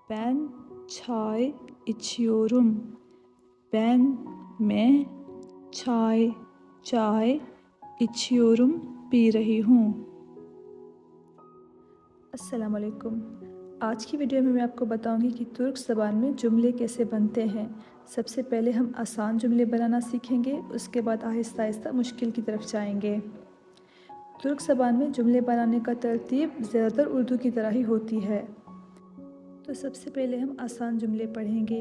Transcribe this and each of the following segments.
Ben çay içiyorum. मैं चाय içiyorum P रही हूँ। अस्सलाम वालेकुम। आज की वीडियो में मैं आपको बताऊंगी कि तुर्क ज़बान में जुमले कैसे बनते हैं। सबसे पहले हम आसान जुमले बनाना सीखेंगे, उसके बाद आहिस्ता आहिस्ता मुश्किल की तरफ जाएंगे। तुर्क ज़बान में जुमले बनाने का तरतीब ज़्यादातर उर्दू की तरह ही होती है। तो सबसे पहले हम आसान जुमले पढ़ेंगे।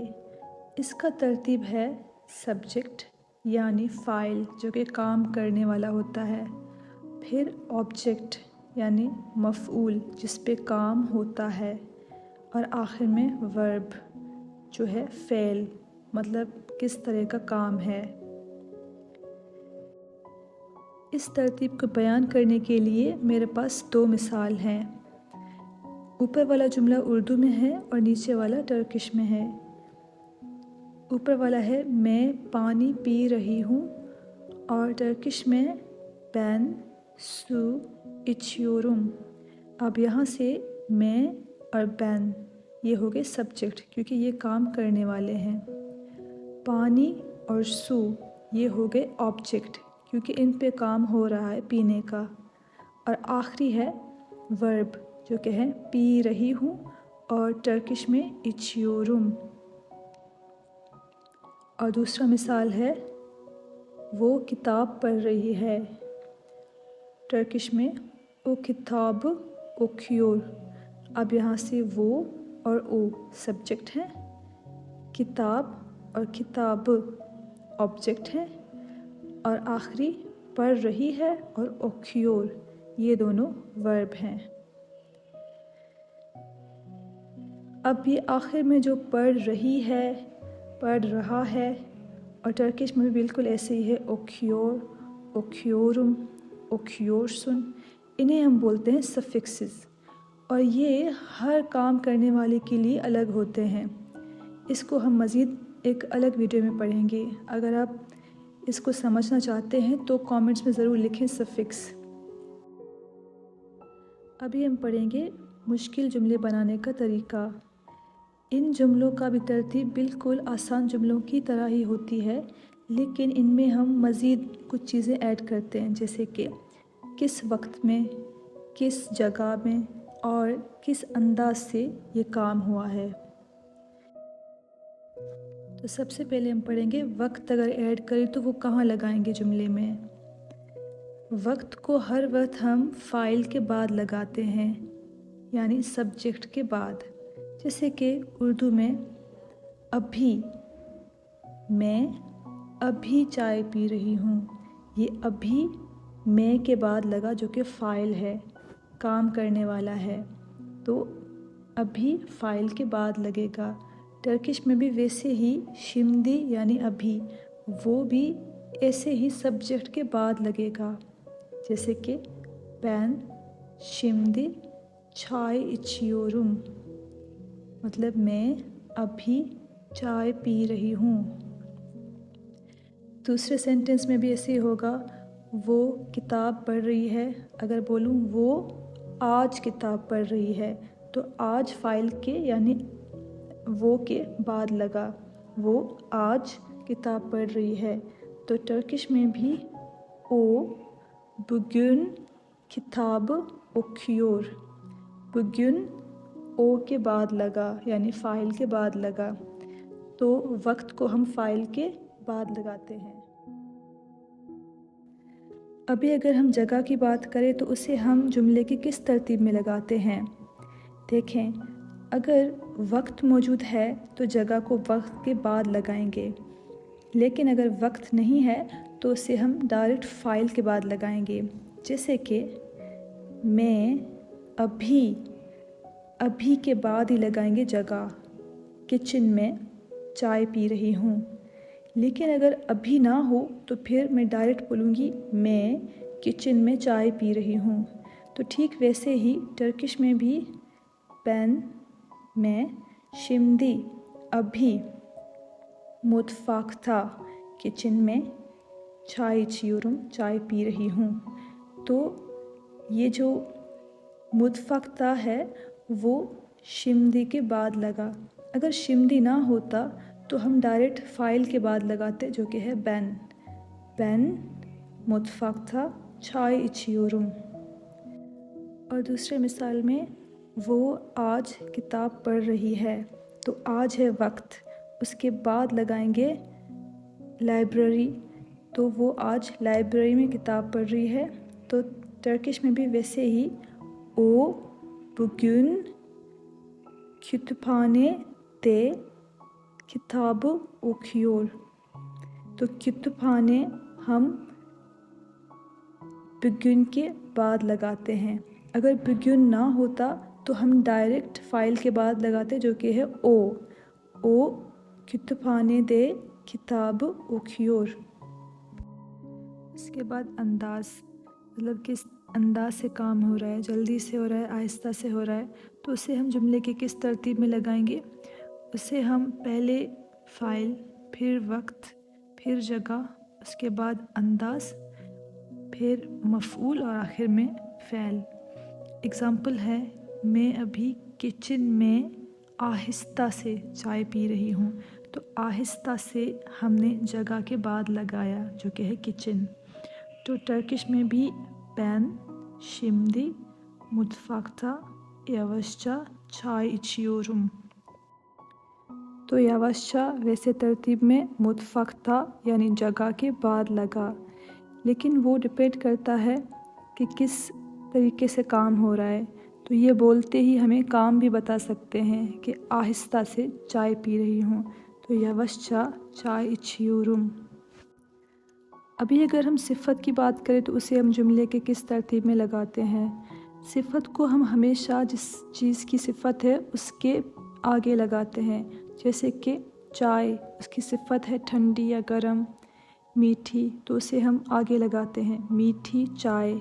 इसका तरतीब है सब्जेक्ट यानी फ़ाइल जो कि काम करने वाला होता है, फिर ऑब्जेक्ट यानी मफ़ऊल जिस पे काम होता है, और आखिर में वर्ब जो है फ़ेल मतलब किस तरह का काम है। इस तरतीब को बयान करने के लिए मेरे पास दो मिसाल हैं। ऊपर वाला जुमला उर्दू में है और नीचे वाला टर्किश में है। ऊपर वाला है मैं पानी पी रही हूँ और टर्किश में ben su içiyorum। अब यहाँ से मैं और ben ये हो गए सब्जेक्ट क्योंकि ये काम करने वाले हैं। पानी और su ये हो गए ऑब्जेक्ट क्योंकि इन पे काम हो रहा है पीने का। और आखिरी है वर्ब जो कि है पी रही हूँ और टर्किश में içiyorum। और दूसरा मिसाल है वो किताब पढ़ रही है, टर्किश में ओ किताब okuyor। अब यहाँ से वो और ओ सब्जेक्ट हैं, किताब और किताब ऑब्जेक्ट हैं, और आखिरी पढ़ रही है और okuyor ये दोनों वर्ब हैं। अब ये आखिर में जो पढ़ रही है, पढ़ रहा है, और टर्किश में भी बिल्कुल ऐसे ही है okuyor, okuyorum, okuyorsun। इन्हें हम बोलते हैं सफिक्सेस और ये हर काम करने वाले के लिए अलग होते हैं। इसको हम मज़ीद एक अलग वीडियो में पढ़ेंगे। अगर आप इसको समझना चाहते हैं तो कमेंट्स में ज़रूर लिखें सफिक्स। अभी हम पढ़ेंगे मुश्किल जुमले बनाने का तरीका। इन जुमलों का भी तरतीब बिल्कुल आसान जुमलों की तरह ही होती है, लेकिन इनमें हम मज़ीद कुछ चीज़ें ऐड करते हैं, जैसे कि किस वक्त में, किस जगह में और किस अंदाज से ये काम हुआ है। तो सबसे पहले हम पढ़ेंगे वक्त अगर ऐड करें तो वो कहाँ लगाएंगे जुमले में। वक्त को हर वक्त हम फ़ाइल के बाद लगाते हैं यानी सब्जेक्ट के बाद। जैसे कि उर्दू में अभी, मैं अभी चाय पी रही हूँ, ये अभी मैं के बाद लगा जो कि फ़ाइल है, काम करने वाला है, तो अभी फ़ाइल के बाद लगेगा। टर्किश में भी वैसे ही शिमदी यानी अभी, वो भी ऐसे ही सब्जेक्ट के बाद लगेगा। जैसे कि ben şimdi çay içiyorum मतलब मैं अभी चाय पी रही हूँ। दूसरे सेंटेंस में भी ऐसे ही होगा, वो किताब पढ़ रही है। अगर बोलूँ वो आज किताब पढ़ रही है तो आज फ़ाइल के यानी वो के बाद लगा, वो आज किताब पढ़ रही है। तो टर्किश में भी ओ bugün किताब okuyor, bugün ओ के बाद लगा यानी फ़ाइल के बाद लगा, तो वक्त को हम फ़ाइल के बाद लगाते हैं। अभी अगर हम जगह की बात करें तो उसे हम जुमले की किस तरतीब में लगाते हैं। देखें, अगर वक्त मौजूद है तो जगह को वक्त के बाद लगाएंगे, लेकिन अगर वक्त नहीं है तो उसे हम डायरेक्ट फ़ाइल के बाद लगाएंगे। जैसे कि मैं अभी के बाद ही लगाएंगे जगह, किचन में चाय पी रही हूँ। लेकिन अगर अभी ना हो तो फिर मैं डायरेक्ट बोलूँगी मैं किचन में चाय पी रही हूँ। तो ठीक वैसे ही टर्किश में भी ben मैं शिमदी अभी मुतफाकता किचन में चाय içiyorum चाय पी रही हूँ। तो ये जो मुतफाकता है वो शिमदी के बाद लगा। अगर शिमदी ना होता तो हम डायरेक्ट फ़ाइल के बाद लगाते, जो कि है ben. Ben mutfakta çay içiyorum. और दूसरे मिसाल में वो आज किताब पढ़ रही है, तो आज है वक्त, उसके बाद लगाएंगे लाइब्रेरी, तो वो आज लाइब्रेरी में किताब पढ़ रही है। तो टर्किश में भी वैसे ही ओ bugün kütüphanede किताब okuyor। तो kütüphane हम bugün के बाद लगाते हैं। अगर bugün ना होता तो हम डायरेक्ट फ़ाइल के बाद लगाते, जो कि है ओ kütüphanede किताब okuyor। इसके बाद अंदाज़, मतलब किस अंदाज से काम हो रहा है, जल्दी से हो रहा है, आहिस्ता से हो रहा है, तो उसे हम जुमले के किस तरतीब में लगाएंगे। उसे हम पहले फ़ाइल, फिर वक्त, फिर जगह, उसके बाद अंदाज़, फिर मफ़ऊल और आखिर में फ़ैल। एग्ज़ाम्पल है, मैं अभी किचन में आहिस्ता से चाय पी रही हूँ। तो आहिस्ता से हमने जगह के बाद लगाया, जो कि है किचन। तो टर्किश में भी ben şimdi mutfakta yavaşça çay içiyorum। तो यवाशा वैसे तरतीब में मुतफ़क्ता यानी जगह के बाद लगा, लेकिन वो डिपेंड करता है कि किस तरीके से काम हो रहा है। तो ये बोलते ही हमें काम भी बता सकते हैं कि आहिस्ता से चाय पी रही हूँ, तो यवाशा चाय içiyorum। अभी अगर हम सिफ़त की बात करें तो उसे हम जुमले के किस तरतीब में लगाते हैं। सिफ़त को हम हमेशा जिस चीज़ की सिफ़त है उसके आगे लगाते हैं। जैसे कि चाय, उसकी सिफ़त है ठंडी या गर्म, मीठी, तो उसे हम आगे लगाते हैं, मीठी चाय,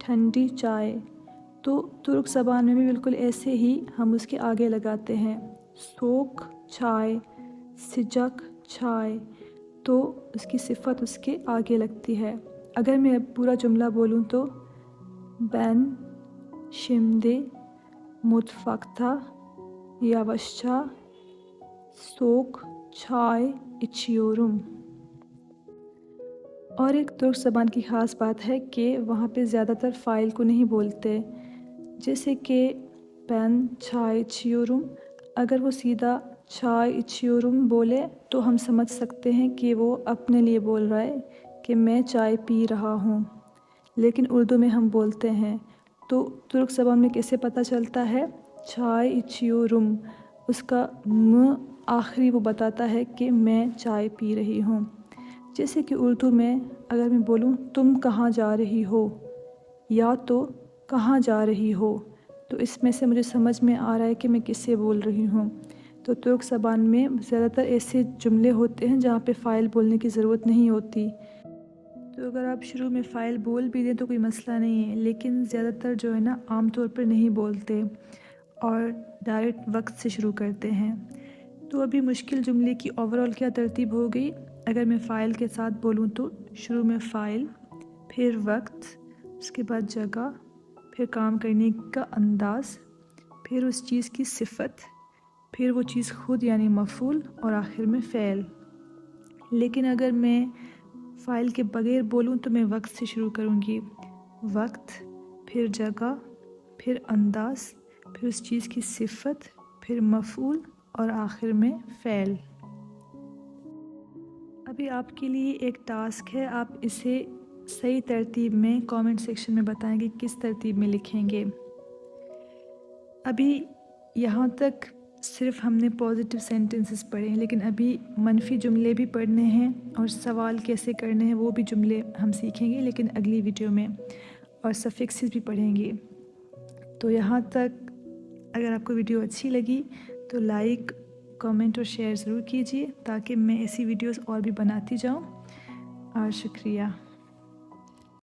ठंडी चाय। तो तुर्क ज़बान में भी बिल्कुल ऐसे ही हम उसके आगे लगाते हैं, सोख चाय, सिजक चाय, तो उसकी सिफ़त उसके आगे लगती है। अगर मैं अब पूरा जुमला बोलूँ तो ben şimdi mutfakta yavaşça soğuk çay içiyorum। और एक तुर्क ज़बान की ख़ास बात है कि वहाँ पे ज़्यादातर फ़ाइल को नहीं बोलते। जैसे कि ben çay içiyorum, अगर वो सीधा चाय içiyorum बोले तो हम समझ सकते हैं कि वो अपने लिए बोल रहा है कि मैं चाय पी रहा हूँ, लेकिन उर्दू में हम बोलते हैं। तो तुर्क ज़बान में कैसे पता चलता है, चाय içiyorum, उसका म आखिरी वो बताता है कि मैं चाय पी रही हूँ। जैसे कि उर्दू में अगर मैं बोलूँ तुम कहाँ जा रही हो, या तो कहाँ जा रही हो, तो इसमें से मुझे समझ में आ रहा है कि मैं किससे बोल रही हूँ। तो तुर्क ज़बान में ज़्यादातर ऐसे जुमले होते हैं जहाँ पे फ़ाइल बोलने की ज़रूरत नहीं होती। तो अगर आप शुरू में फ़ाइल बोल भी दें तो कोई मसला नहीं है, लेकिन ज़्यादातर जो है ना आम तौर पर नहीं बोलते और डायरेक्ट वक्त से शुरू करते हैं। तो अभी मुश्किल जुमले की ओवरऑल क्या तरतीब हो गई। अगर मैं फ़ाइल के साथ बोलूँ तो शुरू में फ़ाइल, फिर वक्त, उसके बाद जगह, फिर काम करने का अंदाज़, फिर उस चीज़ की सिफ़त, फिर वो चीज़ खुद यानी मफ़ूल, और आखिर में फ़ैल। लेकिन अगर मैं फ़ाइल के बगैर बोलूँ तो मैं वक्त से शुरू करूँगी, वक्त, फिर जगह, फिर अंदाज़, फिर उस चीज़ की सिफ़त, फिर मफ़ूल और आखिर में फ़ैल। अभी आपके लिए एक टास्क है, आप इसे सही तरतीब में कमेंट सेक्शन में बताएंगे किस तरतीब में लिखेंगे। अभी यहाँ तक सिर्फ हमने पॉजिटिव सेंटेंसेस पढ़े हैं, लेकिन अभी मनफी जुमले भी पढ़ने हैं और सवाल कैसे करने हैं वो भी जुमले हम सीखेंगे, लेकिन अगली वीडियो में, और सफिक्सेस भी पढ़ेंगे। तो यहाँ तक अगर आपको वीडियो अच्छी लगी तो लाइक, कमेंट और शेयर ज़रूर कीजिए ताकि मैं ऐसी वीडियोस और भी बनाती जाऊँ। और शुक्रिया।